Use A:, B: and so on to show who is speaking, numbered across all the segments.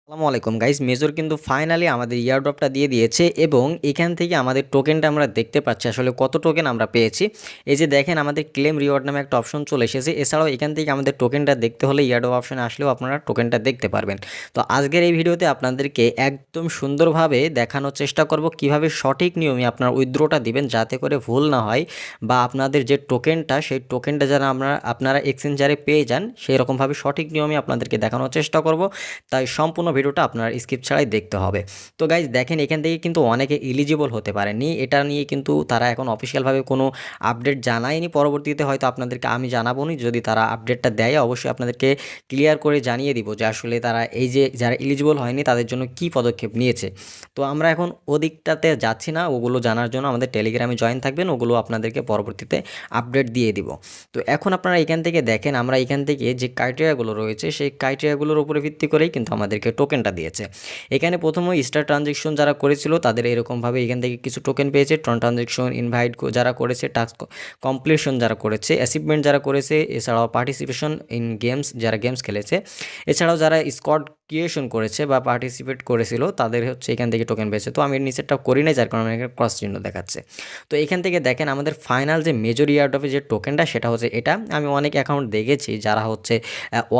A: আসসালামু আলাইকুম guys, major কিন্তু ফাইনালি আমাদের ইয়ারড্রপটা দিয়ে দিয়েছে এবং এখান থেকে আমাদের টোকেনটা আমরা দেখতে পাচ্ছি আসলে কত টোকেন আমরা পেয়েছি। এই যে দেখেন আমাদের ক্লেম রিওয়ার্ড নামে একটা অপশন চলে এসেছে। এছাড়াও এখান থেকে আমাদের টোকেনটা দেখতে হলে ইয়ারড্রপ অপশনে আসলেও আপনারা টোকেনটা দেখতে পারবেন। তো আজকের এই ভিডিওতে আপনাদেরকে একদম সুন্দরভাবে দেখানোর চেষ্টা করব কিভাবে সঠিক নিয়মে আপনার উইথড্রটা দিবেন যাতে করে ভুল না হয় বা আপনাদের যে টোকেনটা সেই টোকেনটা যেন আপনারা এক্সচেঞ্জারে পেয়ে যান সেই রকমভাবে সঠিক নিয়মে আপনাদেরকে দেখানোর চেষ্টা করব। তাই সম্পূর্ণ ভিডিওটা আপনার স্কিপ ছাড়াই দেখতে হবে। তো গাইজ দেখেন এখান থেকে কিন্তু অনেকে এলিজিবল হতে পারেনি, এটা নিয়ে কিন্তু তারা এখন অফিসিয়ালভাবে কোনো আপডেট জানায়নি। পরবর্তীতে হয়তো আপনাদেরকে আমি জানাবো নি, যদি তারা আপডেটটা দেয় অবশ্যই আপনাদেরকে ক্লিয়ার করে জানিয়ে দিব যে আসলে তারা এই যে যারা এলিজিবল হয়নি তাদের জন্য কি পদক্ষেপ নিয়েছে। তো আমরা এখন ওদিকটাতে যাচ্ছি না, ওগুলো জানার জন্য আমাদের টেলিগ্রামে জয়েন থাকবেন, ওগুলো আপনাদেরকে পরবর্তীতে আপডেট দিয়ে দিব। তো এখন আপনারা এখান থেকে দেখেন আমরা এখান থেকে যে ক্রাইটেরিয়াগুলো রয়েছে সেই ক্রাইটেরিয়াগুলোর উপরে ভিত্তি করেই কিন্তু আমাদেরকে টোকেনটা দিয়েছে। এখানে প্রথমে স্টার ট্রানজেকশন যারা করেছিল তাদের এরকমভাবে এখান থেকে কিছু টোকেন পেয়েছে। ট্রানজেকশন ইনভাইট যারা করেছে, টাস্ক কমপ্লিশন যারা করেছে, অ্যাচিভমেন্ট যারা করেছে, এছাড়াও পার্টিসিপেশন ইন গেমস যারা গেমস খেলেছে, এছাড়াও যারা স্কোয়াড ক্রিয়েশন করেছে বা পার্টিসিপেট করেছিল তাদের হচ্ছে এখান থেকে টোকেন পেয়েছে। তো আমি নিচেরটা করি নাই, যার কারণে এখানে ক্রস চিহ্ন দেখাচ্ছে। তো এখান থেকে দেখেন আমাদের ফাইনাল যে মেজর ইয়ারড্রপে যে টোকেনটা সেটা হচ্ছে এটা। আমি অনেক অ্যাকাউন্ট দেখেছি যারা হচ্ছে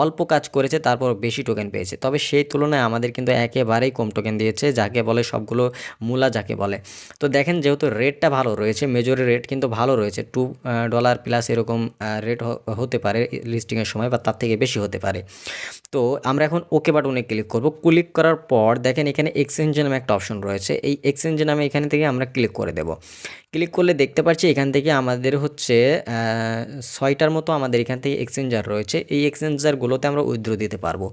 A: অল্প কাজ করেছে তারপর বেশি টোকেন পেয়েছে, তবে সেই তুলনায় আমাদের কিন্তু একেবারেই কম টোকেন দিয়েছে, যাকে বলে সবগুলো মূলা যাকে বলে। তো দেখেন যেহেতু রেটটা ভালো রয়েছে, মেজরের রেট কিন্তু ভালো রয়েছে, $2 প্লাস এরকম রেট হতে পারে লিস্টিংয়ের সময় বা তার থেকে বেশি হতে পারে। তো আমরা এখন ওকে বাটনে ক্লিক করব। ক্লিক করার পর দেখেন এখানে এক্সচেঞ্জ নামে একটা অপশন রয়েছে, এই এক্সচেঞ্জ নামে এখান থেকে আমরা ক্লিক করে দেব। ক্লিক করলে দেখতে পাচ্ছি এখান থেকে আমাদের হচ্ছে 6টার মতো আমাদের এখান থেকে এক্সচেঞ্জার রয়েছে। এই এক্সচেঞ্জারগুলোতে আমরা উইথড্র দিতে পারবো।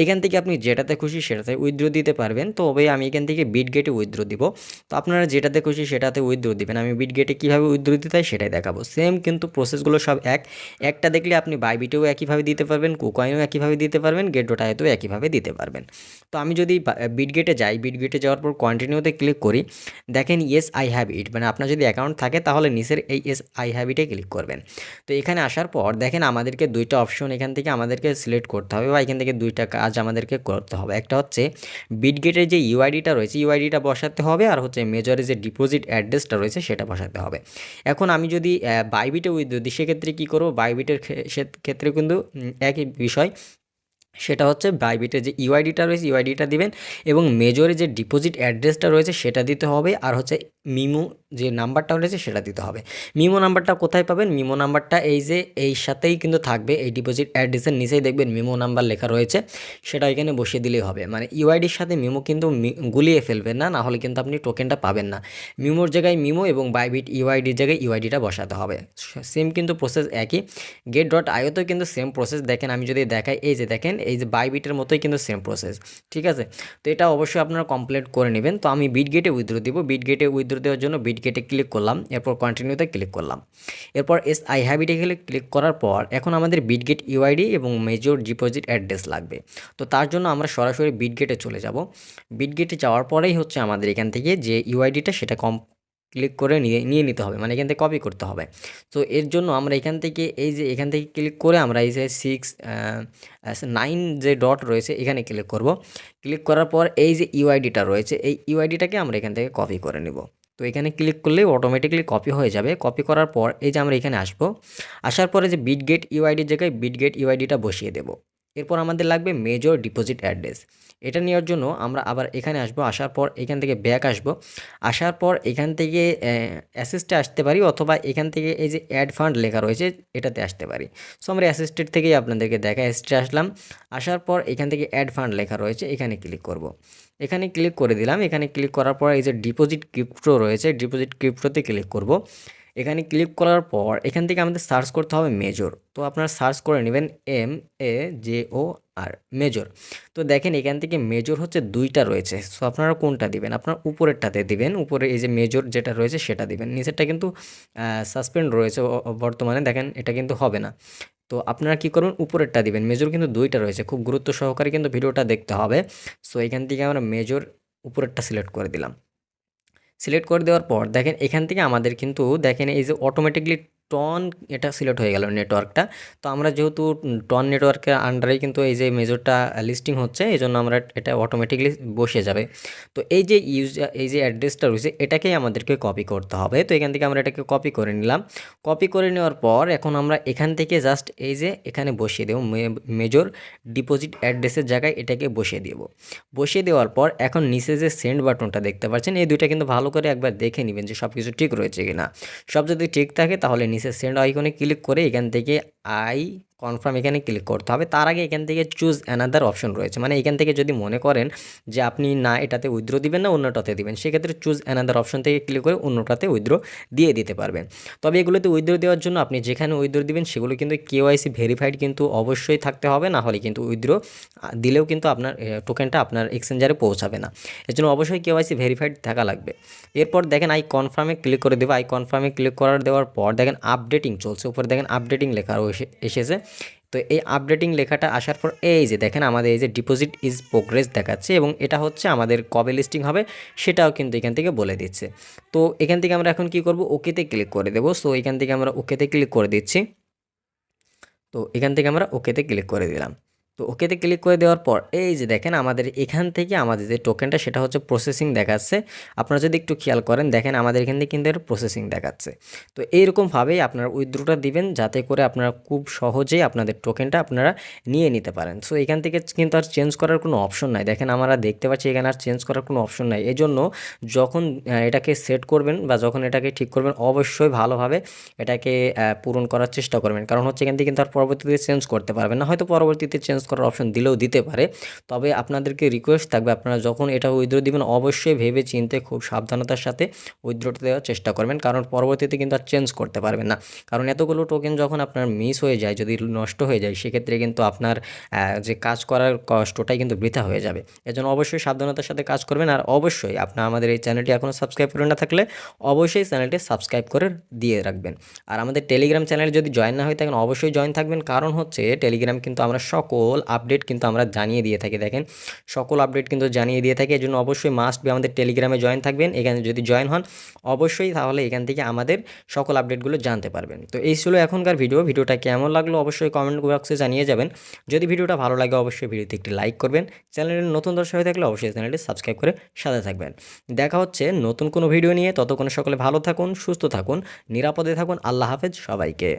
A: এখান থেকে আপনি যেটাতে খুশি সেটাতে উইথড্র দিতে পারবেন। তো আমি এখান থেকে বিটগেটে উইথড্র দিব। তো আপনারা যেটাতে খুশি সেটাতে উইথড্র দিবেন। আমি বিটগেটে কীভাবে উইথড্র দিতে হয় সেটাই দেখাবো। সেম কিন্তু প্রসেসগুলো সব একটা দেখলে আপনি বাইবিটেও একইভাবে দিতে পারবেন, কুকয়েনও একইভাবে দিতে পারবেন, গেটডটাতেও একইভাবে দিতে পারবেন। তো আমি যদি বিটগেটে যাই, বিটগেটে যাওয়ার পর কন্টিনিউতে ক্লিক করি, দেখেন ইয়েস আই হ্যাভ ইট, মানে আপনার যদি অ্যাকাউন্ট থাকে তাহলে নিচের এই ইয়েস আই হ্যাভ ইটে ক্লিক করবেন। তো এখানে আসার পর দেখেন আমাদেরকে দুইটা অপশন এখান থেকে আমাদেরকে সিলেক্ট করতে হবে বা এখান থেকে দুইটা কাজ আমাদেরকে করতে হবে। একটা হচ্ছে বিটগেটের যে ইউআইডিটা রয়েছে ইউআইডিটা বসাতে হবে, আর হচ্ছে মেজরের যে ডিপোজিট অ্যাড্রেসটা রয়েছে সেটা বসাতে হবে। এখন আমি যদি বাইবিটে উইথড্র দিই সেক্ষেত্রে কী করবো, বাইবিটের ক্ষেত্রে কিন্তু একই বিষয়, সেটা হচ্ছে বাইবিটের যে ইউআইডিটা রয়েছে ইউআইডিটা দিবেন এবং মেজরে যে ডিপোজিট অ্যাড্রেসটা রয়েছে সেটা দিতে হবে, আর হচ্ছে মিমো যে নাম্বারটা রয়েছে সেটা দিতে হবে। মিমো নাম্বারটা কোথায় পাবেন? মিমো নাম্বারটা এই যে এই সাথেই কিন্তু থাকবে, এই ডিপোজিট অ্যাড্রেসের নিচেই দেখবেন মিমো নাম্বার লেখা রয়েছে, সেটা এখানে বসিয়ে দিলেই হবে। মানে ইউআইডির সাথে মিমো কিন্তু গুলিয়ে ফেলবেন না, নাহলে কিন্তু আপনি টোকেনটা পাবেন না। মিমোর জায়গায় মিমো এবং বাইবিট ইউআইডির জায়গায় ইউআইডিটা বসাতে হবে। সেম কিন্তু প্রসেস একই। get.ioতেও কিন্তু সেম প্রসেস। দেখেন আমি যদি দেখাই, এই যে দেখেন এই যে বাইবিটের মতোই কিন্তু সেম প্রসেস, ঠিক আছে? তো এটা অবশ্যই আপনারা কমপ্লিট করে নেবেন। তো আমি বিটগেটে উইথড্র দিব। বিটগেটে উইথড্র দেওয়ার জন্য বিটগেটে ক্লিক করলাম, এরপর কন্টিনিউতে ক্লিক করলাম, এরপর এস আই হ্যাভ ইটে ক্লিক করার পর এখন আমাদের বিটগেট ইউআইডি এবং মেজর ডিপোজিট অ্যাড্রেস লাগবে। তো তার জন্য আমরা সরাসরি বিটগেটে চলে যাব। বিটগেটে যাওয়ার পরেই হচ্ছে আমাদের এখান থেকে যে ইউআইডিটা সেটা ক্লিক করে নিয়ে নিতে হবে, মানে এখান থেকে কপি করতে হবে। তো এর জন্য আমরা এখান থেকে এই যে এখান থেকে ক্লিক করে আমরা এই যে 6 9 যে ডট রয়েছে এখানে ক্লিক করব। ক্লিক করার পর এই যে ইউআইডিটা রয়েছে এই ইউআইডিটাকে আমরা এখান থেকে কপি করে নেব। তো এখানে ক্লিক করলেই অটোমেটিকলি কপি হয়ে যাবে। কপি করার পর এই যে আমরা এখানে আসবো, আসার পরে যে বিটগেট ইউআইডির জায়গায় বিটগেট ইউআইডিটা বসিয়ে দেব। এরপর আমাদের লাগবে মেজর ডিপোজিট অ্যাড্রেস। এটা নেওয়ার জন্য আমরা আবার এখানে আসবো, আসার পর এখান থেকে ব্যাক আসবো, আসার পর এখান থেকে অ্যাসিস্টে আসতে পারি, অথবা এখান থেকে এই যে অ্যাড ফান্ড লেখা রয়েছে এটাতে আসতে পারি। সো আমরা অ্যাসিস্টেড থেকেই আপনাদেরকে দেখা, অ্যাসিস্টে আসলাম, আসার পর এখান থেকে অ্যাড ফান্ড লেখা রয়েছে এখানে ক্লিক করব। এখানে ক্লিক করে দিলাম। এখানে ক্লিক করার পর এই যে ডিপোজিট ক্রিপ্টো রয়েছে ডিপোজিট ক্রিপ্টোতে ক্লিক করব। এখানে ক্লিক করার পর এখান থেকে আমাদের সার্চ করতে হবে মেজর। তো আপনারা সার্চ করে নেবেন MAJOR মেজর। তো দেখেন এখান থেকে মেজর হচ্ছে দুইটা রয়েছে। সো আপনারা কোনটা দিবেন? আপনার উপরেরটাতে দিবেন, উপরে এই যে মেজর যেটা রয়েছে সেটা দিবেন। নিচেরটা কিন্তু সাসপেন্ড রয়েছে বর্তমানে, দেখেন এটা কিন্তু হবে না। তো আপনারা কী করবেন? উপরেরটা দিবেন। মেজর কিন্তু দুইটা রয়েছে, খুব গুরুত্ব সহকারে কিন্তু ভিডিওটা দেখতে হবে। সো এখান থেকে আমরা মেজর উপরেরটা সিলেক্ট করে দিলাম। সিলেক্ট করে দেওয়ার পর দেখেন এখান থেকে আমাদের কিন্তু দেখেন এই যে অটোমেটিকলি টন এটা সিলেক্ট হয়ে গেল নেটওয়ার্কটা। তো আমরা যেহেতু টন নেটওয়ার্কের আন্ডারে কিন্তু এই যে মেজরটা লিস্টিং হচ্ছে, এই জন্য আমরা এটা অটোমেটিকলি বসে যাবে। তো এই যে এই যে অ্যাড্রেসটা রয়েছে এটাকেই আমাদেরকে কপি করতে হবে। তো এখান থেকে আমরা এটাকে কপি করে নিলাম। কপি করে নেওয়ার পর এখন আমরা এখান থেকে জাস্ট এই যে এখানে বসিয়ে দেবো, মেজর ডিপোজিট অ্যাড্রেসের জায়গায় এটাকে বসিয়ে দেব। বসিয়ে দেওয়ার পর এখন নিচে যে সেন্ড বাটনটা দেখতে পাচ্ছেন, এই দুইটা কিন্তু ভালো করে একবার দেখে নেবেন যে সব কিছু ঠিক রয়েছে কিনা। সব যদি ঠিক থাকে তাহলে নিচে সেন্ড আইকনে ক্লিক করে এখান থেকে আই কনফার্ম এখানে ক্লিক করতে হবে। তার আগে এখান থেকে চুজ অ্যানাদার অপশন রয়েছে, মানে এখান থেকে যদি মনে করেন যে আপনি না এটাতে উইথড্র দিবেন না অন্যটাতে দিবেন, সেক্ষেত্রে চুজ অ্যানাদার অপশন থেকে ক্লিক করে অন্যটাতে উইথড্র দিয়ে দিতে পারবেন। তবে এগুলোতে উইথড্র দেওয়ার জন্য আপনি যেখানে উইথড্র দিবেন সেগুলো কিন্তু কেওয়াইসি ভেরিফাইড কিন্তু অবশ্যই থাকতে হবে, না হলে কিন্তু উইথড্র দিলেও কিন্তু আপনার টোকেনটা আপনার এক্সচেঞ্জারে পৌঁছাবে না। এর জন্য অবশ্যই কেওয়াইসি ভেরিফাইড থাকা লাগবে। এরপর দেখেন আই কনফার্মে ক্লিক করে দেবো। আই কনফার্মে ক্লিক করার দেওয়ার পর দেখেন আপডেটিং চলছে, উপরে দেখেন আপডেটিং লেখা এসেছে। তো এই আপডেটিং লেখাটা আসার পর এই যে দেখেন আমাদের এই যে ডিপোজিট ইজ প্রোগ্রেস দেখাচ্ছে, এবং এটা হচ্ছে আমাদের কবে লিস্টিং হবে সেটাও কিন্তু এখান থেকে বলে দিচ্ছে। তো এখান থেকে আমরা এখন কি করব, ওকেতে ক্লিক করে দেবো। সো এখান থেকে আমরা ওকেতে ক্লিক করে দিচ্ছি। তো এখান থেকে আমরা ওকেতে ক্লিক করে দিলাম। তো ওকেতে ক্লিক করে দেওয়ার পর এই যে দেখেন আমাদের এখান থেকে আমাদের যে টোকেনটা সেটা হচ্ছে প্রসেসিং দেখাচ্ছে। আপনারা যদি একটু খেয়াল করেন দেখেন আমাদের এখান থেকে কিন্তু প্রসেসিং দেখাচ্ছে। তো এইরকমভাবেই আপনারা উইথড্রটা দিবেন যাতে করে আপনারা খুব সহজেই আপনাদের টোকেনটা আপনারা নিয়ে নিতে পারেন। সো এখান থেকে কিন্তু আর চেঞ্জ করার কোনো অপশন নাই। দেখেন আমরা দেখতে পাচ্ছি এখানে আর চেঞ্জ করার কোনো অপশন নাই। এই জন্য যখন এটাকে সেট করবেন বা যখন এটাকে ঠিক করবেন অবশ্যই ভালোভাবে এটাকে পূরণ করার চেষ্টা করবেন, কারণ হচ্ছে এখান থেকে কিন্তু আর পরবর্তীতে চেঞ্জ করতে পারবেন না। হয়তো পরবর্তীতে চেঞ্জ করার অপশন দিলেও দিতে পারে, তবে আপনাদেরকে রিকোয়েস্ট থাকবে আপনারা যখন এটা উইথড্র দিবেন অবশ্যই ভেবে চিন্তে খুব সাবধানতার সাথে উইথড্রটা দেওয়ার চেষ্টা করবেন, কারণ পরবর্তীতে কিন্তু আর চেঞ্জ করতে পারবেন না। কারণ এতগুলো টোকেন যখন আপনার মিস হয়ে যায়, যদি নষ্ট হয়ে যায়, সেক্ষেত্রে কিন্তু আপনার যে কাজ করার কষ্টটাই কিন্তু বৃথা হয়ে যাবে। এজন্য অবশ্যই সাবধানতার সাথে কাজ করবেন। আর অবশ্যই আপনার আমাদের এই চ্যানেলটি এখনও সাবস্ক্রাইব করে না থাকলে অবশ্যই চ্যানেলটি সাবস্ক্রাইব করে দিয়ে রাখবেন। আর আমাদের টেলিগ্রাম চ্যানেলে যদি জয়েন না হয়ে থাকেন অবশ্যই জয়েন থাকবেন, কারণ হচ্ছে টেলিগ্রাম কিন্তু আমরা সকল আপডেট কিন্তু আমরা জানিয়ে দিয়ে থাকি। দেখেন সকল আপডেট কিন্তু জানিয়ে দিয়ে থাকি, এজন্য অবশ্যই মাস্ট বি আমাদের টেলিগ্রামে জয়েন থাকবেন। এখানে যদি জয়েন হন অবশ্যই তাহলে এখান থেকে আমাদের সকল আপডেটগুলো জানতে পারবেন। তো এই ছিল এখনকার ভিডিওটা কেমন লাগলো অবশ্যই কমেন্ট বক্সে জানিয়ে যাবেন। যদি ভিডিওটা ভালো লাগে অবশ্যই ভিডিওতে একটি লাইক করবেন। চ্যানেলের নতুন দর্শক হয়ে থাকলে অবশ্যই চ্যানেলটি সাবস্ক্রাইব করে সাথে থাকবেন। দেখা হচ্ছে নতুন কোনো ভিডিও নিয়ে, ততক্ষণ সকলে ভালো থাকুন, সুস্থ থাকুন, নিরাপদে থাকুন। আল্লাহ হাফেজ সবাইকে।